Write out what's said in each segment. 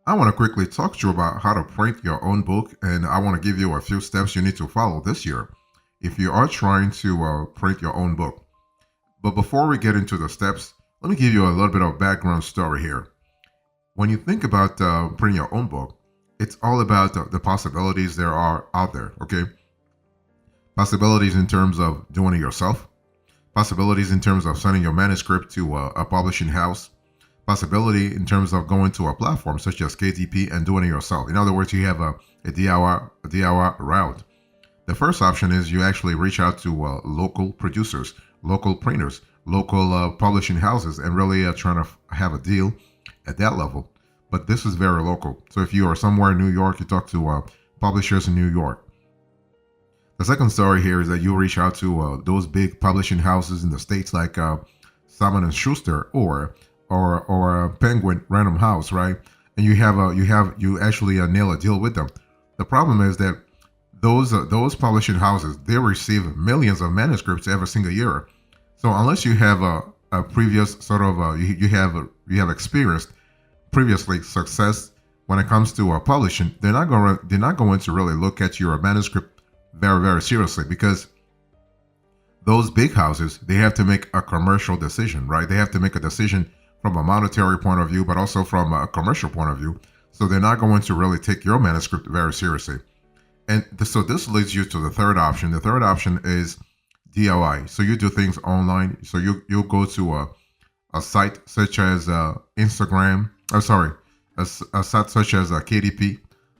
I want to quickly talk to you about how to print your own book, and I want to give you a few steps you need to follow this year if you are trying to print your own book. But before we get into the steps, let me give you a little bit of background story here. When you think about printing your own book, it's all about the possibilities there are out there, okay? Possibilities in terms of doing it yourself, possibilities in terms of sending your manuscript to a publishing house, possibility in terms of going to a platform such as KDP and doing it yourself. In other words, you have a DIY route. The first option is you actually reach out to local producers, local printers, local publishing houses, and really trying to have a deal at that level. But this is very local. So if you are somewhere in New York, you talk to publishers in New York. The second story here is that you reach out to those big publishing houses in the states like Simon and Schuster or Penguin Random House, right? And you actually nail a deal with them. The problem is that those publishing houses, they receive millions of manuscripts every single year. So unless you have a previous sort of you have experienced previously success when it comes to publishing, they're not going to really look at your manuscript very seriously, because those big houses, they have to make a commercial decision, right? They have to make a decision from a monetary point of view, but also from a commercial point of view. So they're not going to really take your manuscript very seriously. And so this leads you to the third option. The third option is DIY. So you do things online. So you go to a site such as Instagram. A site such as KDP,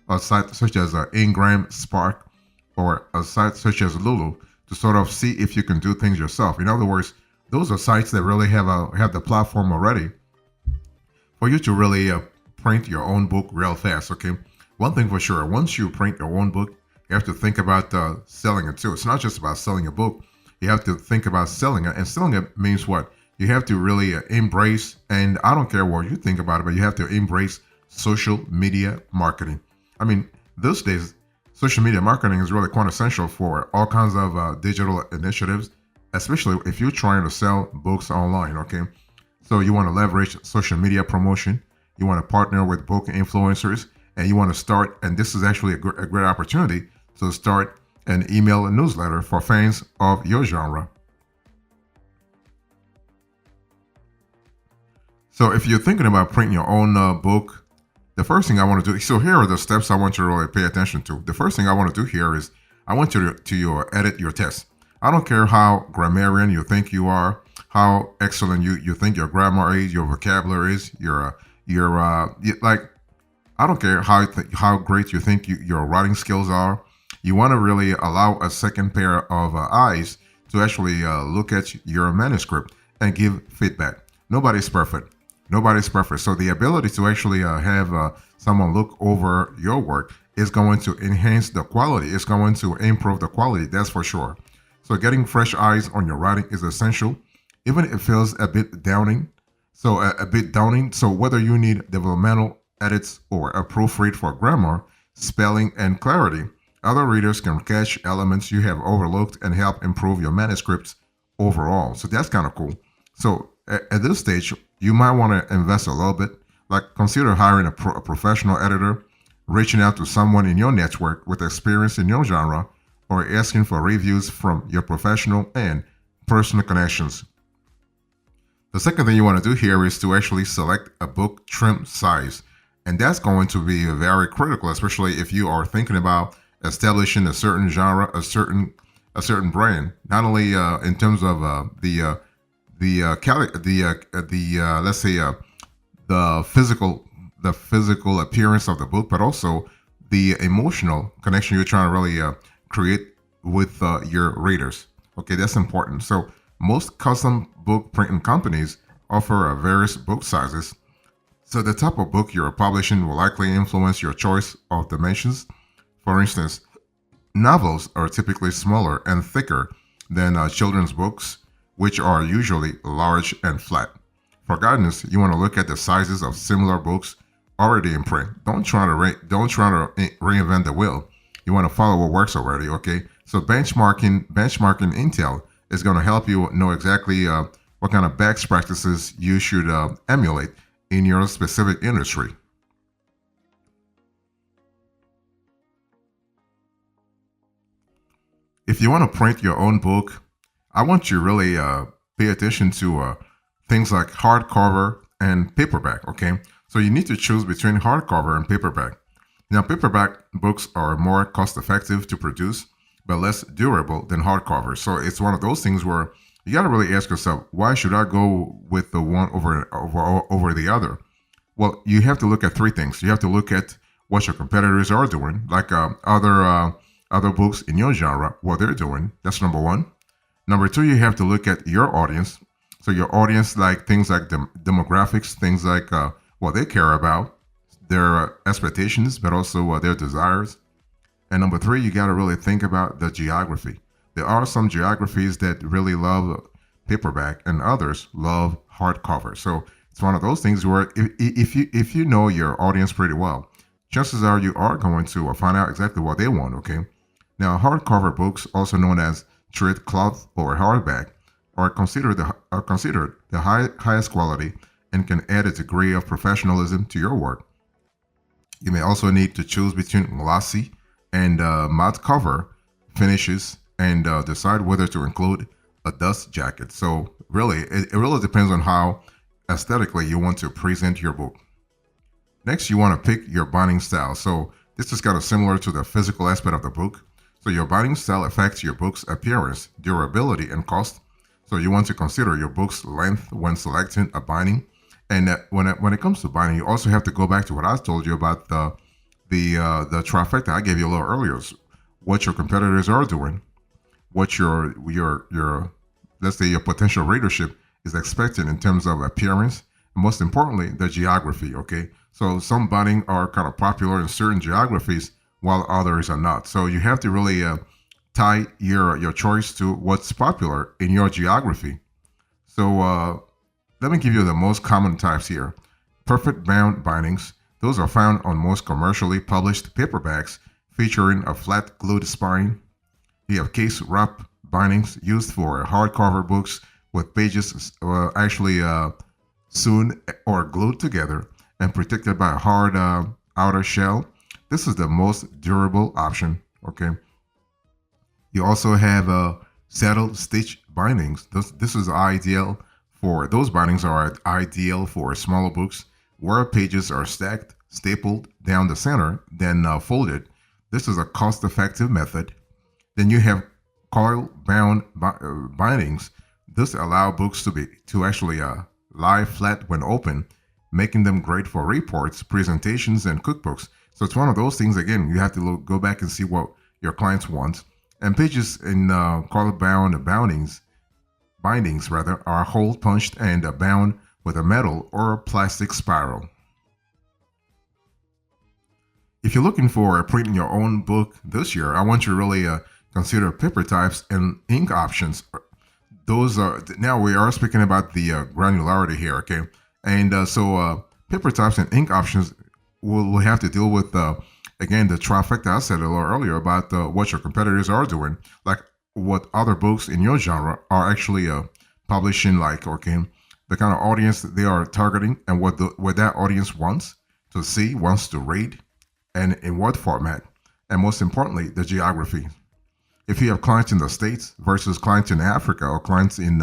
a site such as Ingram, Spark, or a site such as Lulu to sort of see if you can do things yourself. In other words, those are sites that really have the platform already for you to really print your own book real fast. Okay, one thing for sure: once you print your own book, you have to think about selling it too. It's not just about selling a book; you have to think about selling it, and selling it means what? You have to really embrace, and I don't care what you think about it, but you have to embrace social media marketing. I mean, these days, social media marketing is really quite essential for all kinds of digital initiatives, especially if you're trying to sell books online, okay? So you want to leverage social media promotion, you want to partner with book influencers, and you want to start, and this is actually a great opportunity to start an email newsletter for fans of your genre. So if you're thinking about printing your own book, the first thing I want to do, so here are the steps I want you to really pay attention to. The first thing I want to do here is I want you to edit your text. I don't care how grammarian you think you are, how excellent you think your grammar is, your vocabulary is, like, I don't care how great you think your writing skills are. You want to really allow a second pair of eyes to actually look at your manuscript and give feedback. Nobody's perfect. Nobody's perfect. So the ability to actually have someone look over your work is going to enhance the quality. It's going to improve the quality, that's for sure. So getting fresh eyes on your writing is essential, even if it feels a bit downing. So a bit downing. So whether you need developmental edits or a proofread for grammar, spelling, and clarity, other readers can catch elements you have overlooked and help improve your manuscripts overall. So that's kind of cool. So at this stage, you might want to invest a little bit, like consider hiring a professional editor, reaching out to someone in your network with experience in your genre, or asking for reviews from your professional and personal connections. The second thing you want to do here is to actually select a book trim size. And that's going to be very critical, especially if you are thinking about establishing a certain genre, a certain brand, not only in terms of let's say the physical appearance of the book, but also the emotional connection you're trying to really create with your readers. Okay, that's important. So most custom book printing companies offer various book sizes. So the type of book you're publishing will likely influence your choice of dimensions. For instance, novels are typically smaller and thicker than children's books, which are usually large and flat. For guidance, you want to look at the sizes of similar books already in print. Don't try to reinvent the wheel. You want to follow what works already. Okay, so benchmarking intel is going to help you know exactly what kind of best practices you should emulate in your specific industry. if you want to print your own book, I want you to really pay attention to things like hardcover and paperback. Okay, so you need to choose between hardcover and paperback. Now, paperback books are more cost effective to produce, but less durable than hardcover. So it's one of those things where you got to really ask yourself, why should I go with the one over the other? Well, you have to look at three things. You have to look at what your competitors are doing, like other books in your genre, what they're doing. That's number one. Number two, you have to look at your audience. So your audience, like things like demographics, things like what they care about, their expectations, but also their desires. And number three, you got to really think about the geography. There are some geographies that really love paperback, and others love hardcover. So it's one of those things where if you know your audience pretty well, chances are you are going to find out exactly what they want. Okay. Now, hardcover books, also known as trade cloth or hardback, are considered the highest quality and can add a degree of professionalism to your work. You may also need to choose between glossy and matte cover finishes and decide whether to include a dust jacket. So really, it really depends on how aesthetically you want to present your book. Next, you want to pick your binding style. So this is kind of similar to the physical aspect of the book. So your binding style affects your book's appearance, durability, and cost. So you want to consider your book's length when selecting a binding. And when it comes to binding, you also have to go back to what I told you about the trifecta I gave you a little earlier. What your competitors are doing, what your let's say your potential readership is expecting in terms of appearance, and most importantly, the geography. Okay, so some binding are kind of popular in certain geographies, while others are not. So you have to really tie your choice to what's popular in your geography. So let me give you the most common types here. Perfect bound bindings. Those are found on most commercially published paperbacks featuring a flat glued spine. You have case wrap bindings used for hardcover books with pages actually sewn or glued together and protected by a hard outer shell. This is the most durable option. Okay. You also have saddle stitch bindings. This is ideal for those bindings are ideal for smaller books where pages are stacked, stapled down the center, then folded. This is a cost-effective method. Then you have coil-bound bindings. This allow books to actually lie flat when open, making them great for reports, presentations, and cookbooks. So it's one of those things. Again, you have to go back and see what your clients want. And pages in coil-bound bindings are hole punched and bound with a metal or plastic spiral. If you're looking for printing your own book this year, I want you to really consider paper types and ink options. Those are now we are speaking about the granularity here, okay? And so paper types and ink options will have to deal with again the trifecta I said a little earlier about what your competitors are doing, like what other books in your genre are actually publishing, like okay, the kind of audience that they are targeting and what that audience wants to see, wants to read, and in what format, and most importantly, the geography. If you have clients in the States versus clients in Africa or clients in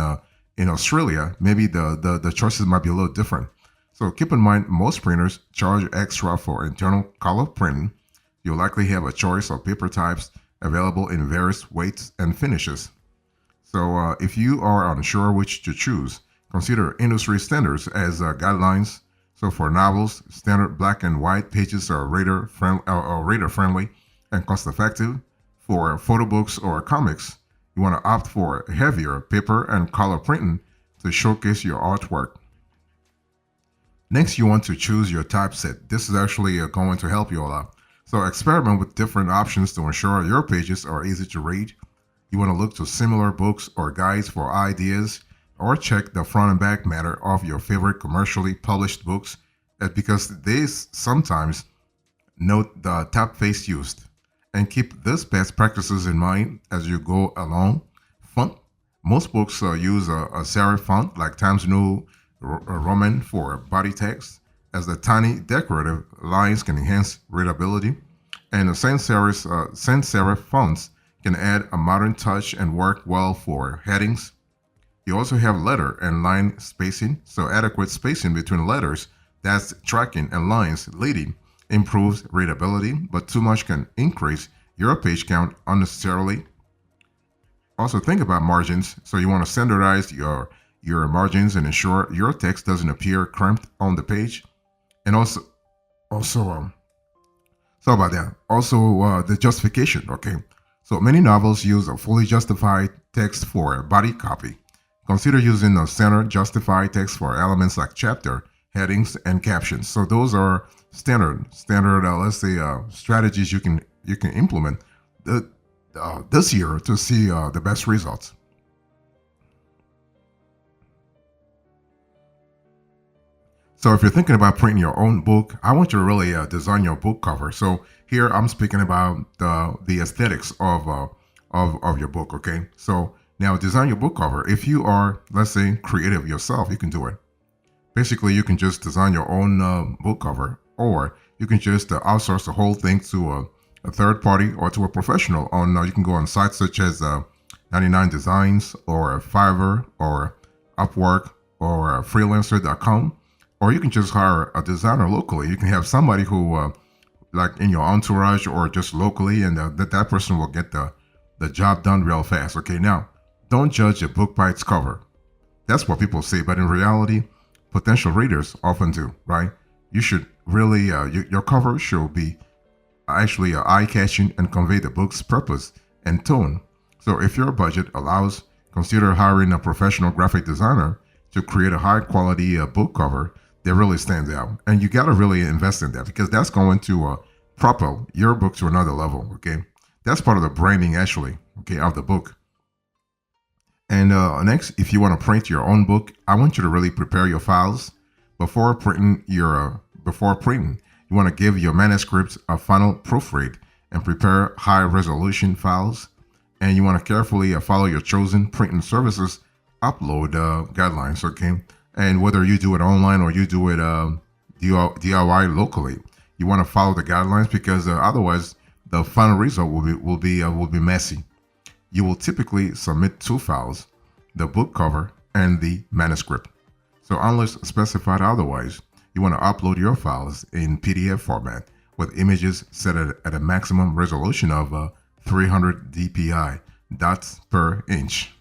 Australia, maybe the choices might be a little different. So keep in mind, most printers charge extra for internal color printing. You'll likely have a choice of paper types available in various weights and finishes. So if you are unsure which to choose, consider industry standards as guidelines. So for novels, standard black and white pages are reader friendly and cost effective. For photo books or comics, you want to opt for heavier paper and color printing to showcase your artwork. Next, you want to choose your typeset. This is actually going to help you a lot. So experiment with different options to ensure your pages are easy to read. You want to look to similar books or guides for ideas, or check the front and back matter of your favorite commercially published books because they sometimes note the typeface used. And keep these best practices in mind as you go along. Font. Most books use a serif font like Times New Roman for body text, as the tiny decorative lines can enhance readability. And the sans serif fonts can add a modern touch and work well for headings. You also have letter and line spacing, so adequate spacing between letters, that's tracking, and lines leading improves readability, but too much can increase your page count unnecessarily. Also think about margins, so you want to standardize your margins and ensure your text doesn't appear cramped on the page. And also so about that. Also the justification, okay? So many novels use a fully justified text for a body copy. Consider using a center justified text for elements like chapter, headings, and captions. So those are standard let's say strategies you can implement this year to see the best results. So if you're thinking about printing your own book, I want you to really design your book cover. So here I'm speaking about the aesthetics of your book. Okay, so now design your book cover. If you are, let's say, creative yourself, you can do it. Basically, you can just design your own book cover, or you can just outsource the whole thing to a third party or to a professional. You can go on sites such as 99 Designs or Fiverr or Upwork or freelancer.com, or you can just hire a designer locally. You can have somebody who, like in your entourage or just locally, and that person will get the job done real fast. Okay, now don't judge a book by its cover. That's what people say, but in reality, potential readers often do, right? You should really, your cover should be actually eye-catching and convey the book's purpose and tone. So if your budget allows, consider hiring a professional graphic designer to create a high-quality book cover that really stands out. And you got to really invest in that, because that's going to propel your book to another level, okay? That's part of the branding, actually, okay, of the book. And next, if you want to print your own book, I want you to really prepare your files before printing. You want to give your manuscripts a final proofread and prepare high-resolution files. And you want to carefully follow your chosen printing services upload guidelines, okay? And whether you do it online or you do it DIY locally, you want to follow the guidelines, because otherwise the final result will be messy. You will typically submit two files, the book cover and the manuscript. So unless specified otherwise, you want to upload your files in PDF format with images set at a maximum resolution of 300 dpi, dots per inch.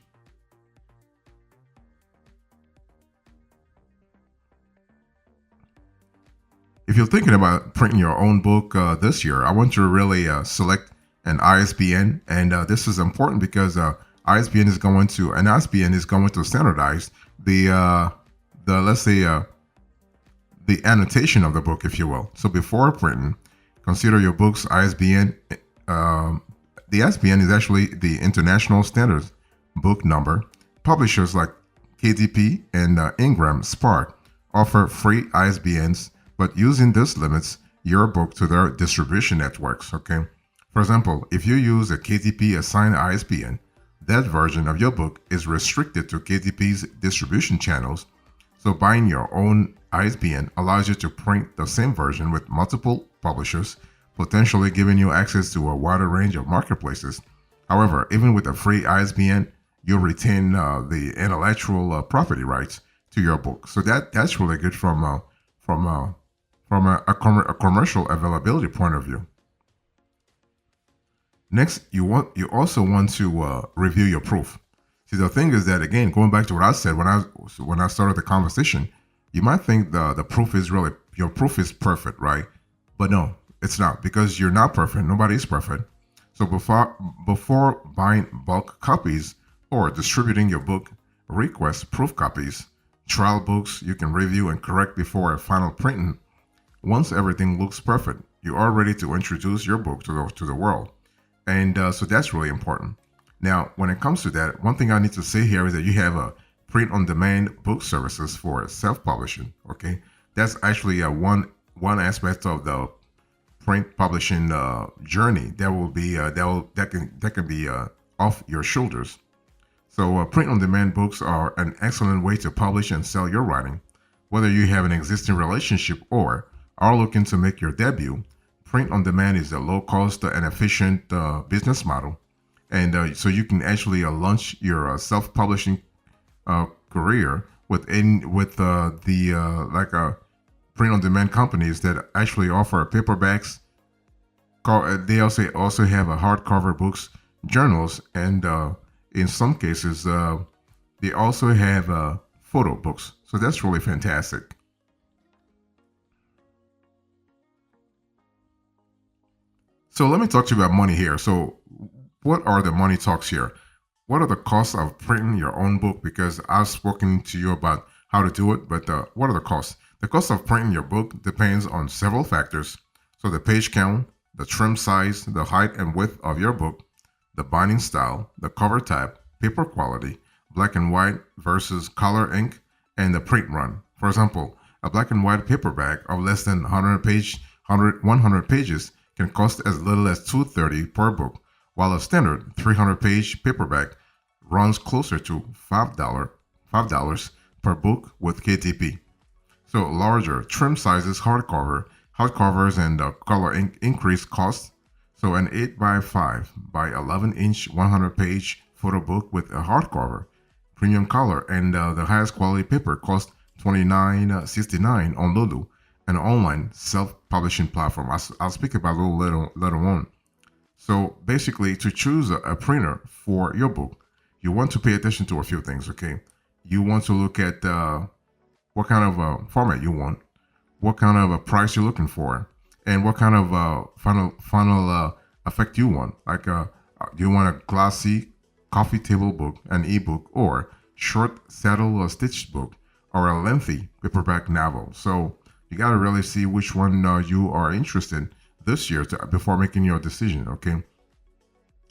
If you're thinking about printing your own book this year, I want you to really select an ISBN, and this is important because ISBN is going to standardize the let's say the annotation of the book, if you will. So before printing, consider your book's ISBN. The ISBN is actually the International Standards Book Number. Publishers like KDP and Ingram Spark offer free ISBNs, but using this limits your book to their distribution networks, okay? For example, if you use a KDP assigned ISBN, that version of your book is restricted to KDP's distribution channels. So buying your own ISBN allows you to print the same version with multiple publishers, potentially giving you access to a wider range of marketplaces. However, even with a free ISBN, you'll retain the intellectual property rights to your book. So that's really good from a commercial availability point of view. Next, you also want to review your proof. See, the thing is that, again, going back to what I said when I started the conversation, you might think the proof is really, your proof is perfect, right? But no, it's not, because you're not perfect. Nobody is perfect. So before buying bulk copies or distributing your book, request proof copies, trial books you can review and correct before a final printing. Once everything looks perfect, you are ready to introduce your book to the world. And so that's really important. Now, when it comes to that, one thing I need to say here is that you have a print-on-demand book services for self-publishing. Okay, that's actually one aspect of the print publishing journey that will be that can be off your shoulders. So print-on-demand books are an excellent way to publish and sell your writing. Whether you have an existing relationship or are looking to make your debut, print on demand is a low cost and efficient business model. and so you can actually launch your self-publishing career with the like print-on-demand companies that actually offer paperbacks. They also have hardcover books, journals, and in some cases they also have photo books. So that's really fantastic. So let me talk to you about money here. So what are the money talks here? What are the costs of printing your own book? Because I've spoken to you about how to do it, but what are the costs? The cost of printing your book depends on several factors. So the page count, the trim size, the height and width of your book, the binding style, the cover type, paper quality, black and white versus color ink, and the print run. For example, a black and white paperback of less than 100 pages can cost as little as $2.30 per book, while a standard 300-page paperback runs closer to $5 per book with KDP. So larger trim sizes hardcovers and color ink increase costs. So an 8 by 5 by 11-inch 100-page photo book with a hardcover, premium color, and the highest quality paper costs $29.69 on Lulu, an online self-publishing platform. I'll speak about a little later on. So basically, to choose a printer for your book, you want to pay attention to a few things. Okay, you want to look at what kind of format you want, what kind of a price you're looking for, and what kind of final effect you want. Like, do you want a glossy coffee table book, an ebook, or short saddle or stitched book, or a lengthy paperback novel? So you got to really see which one you are interested in this year before making your decision. Okay.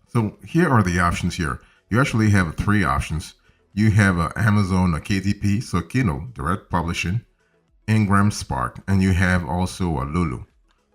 So here are the options here. You actually have three options. You have Amazon KDP, so Kindle Direct Publishing, Ingram Spark, and you have also Lulu.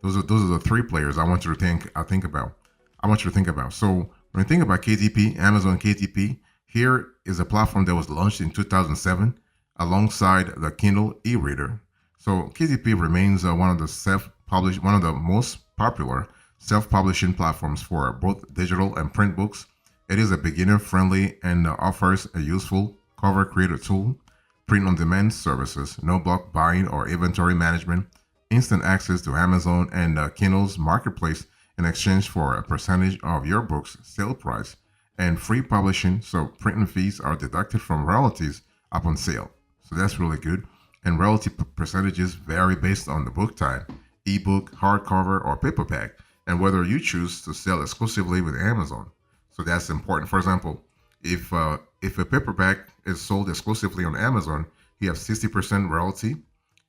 Those are the three players I want you to think about. I want you to think about. So when you think about KDP, Amazon KDP, here is a platform that was launched in 2007 alongside the Kindle e-reader. So KDP remains one of the most popular self-publishing platforms for both digital and print books. It is a beginner-friendly and offers a useful cover creator tool, print-on-demand services, no block buying or inventory management, instant access to Amazon and Kindle's marketplace in exchange for a percentage of your book's sale price, and free publishing, so printing fees are deducted from royalties upon sale. So that's really good. And royalty percentages vary based on the book type, ebook, hardcover, or paperback, and whether you choose to sell exclusively with Amazon. So that's important. For example, if a paperback is sold exclusively on Amazon, you have 60% royalty.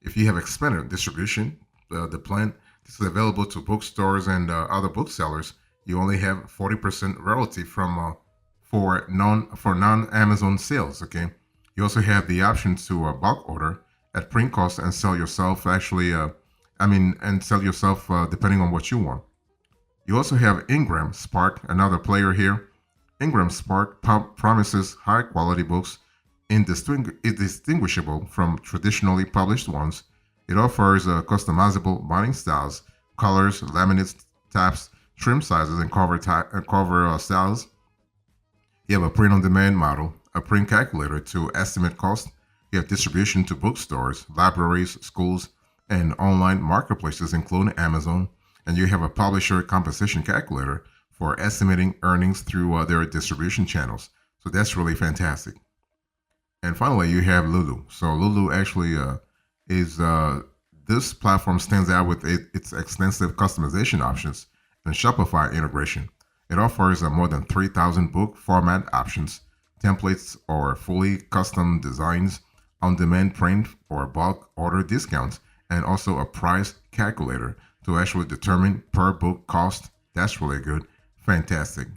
If you have expanded distribution, the plan this is available to bookstores and other booksellers, you only have 40% royalty from for non-Amazon sales. Okay. You also have the option to bulk order at print cost and sell yourself. And sell yourself depending on what you want. You also have Ingram Spark, another player here. Ingram Spark promises high quality books indistinguishable from traditionally published ones. It offers customizable binding styles, colors, laminates, tabs, trim sizes, and cover styles. You have a print-on-demand model, a print calculator to estimate cost. You have distribution to bookstores, libraries, schools, and online marketplaces, including Amazon. And you have a publisher compensation calculator for estimating earnings through their distribution channels. So that's really fantastic. And finally, you have Lulu. So Lulu actually is this platform stands out with its extensive customization options and Shopify integration. It offers more than 3,000 book format options, templates, or fully custom designs, on-demand print or bulk order discounts, and also a price calculator to actually determine per book cost. That's really good. Fantastic.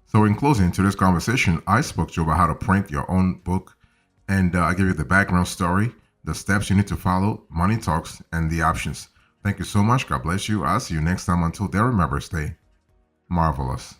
So, in closing to this conversation, I spoke to you about how to print your own book, and I gave you the background story, the steps you need to follow, money talks, and the options. Thank you so much. God bless you. I'll see you next time. Until then, remember, stay marvelous.